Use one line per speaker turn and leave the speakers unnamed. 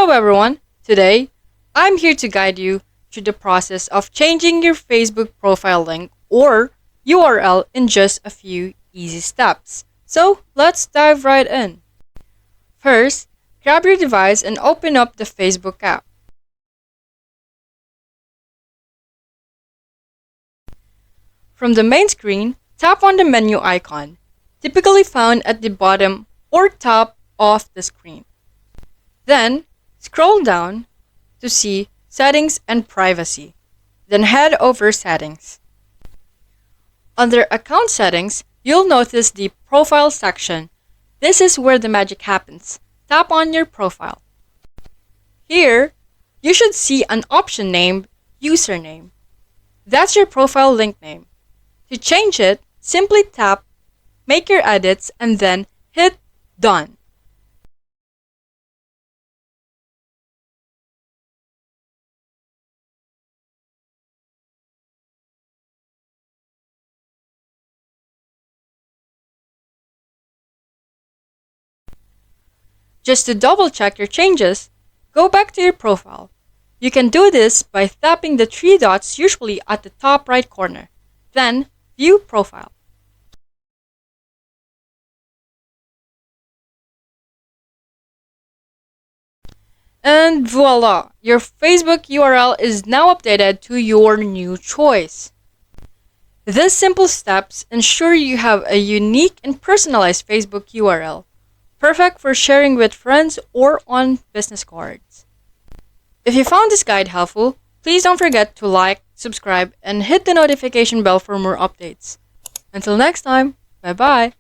Hello everyone! Today, I'm here to guide you through the process of changing your Facebook profile link or URL in just a few easy steps. So, let's dive right in. First, grab your device and open up the Facebook app. From the main screen, tap on the menu icon, typically found at the bottom or top of the screen. Then, scroll down to see Settings and Privacy. Then head over Settings. Under Account Settings, you'll notice the Profile section. This is where the magic happens. Tap on your profile. Here, you should see an option named Username. That's your profile link name. To change it, simply tap Make your edits and then hit Done. Just to double check your changes, go back to your profile. You can do this by tapping the three dots usually at the top right corner. Then, View Profile. And voila! Your Facebook URL is now updated to your new choice. These simple steps ensure you have a unique and personalized Facebook URL, perfect for sharing with friends or on business cards. If you found this guide helpful, please don't forget to like, subscribe, and hit the notification bell for more updates. Until next time, bye bye!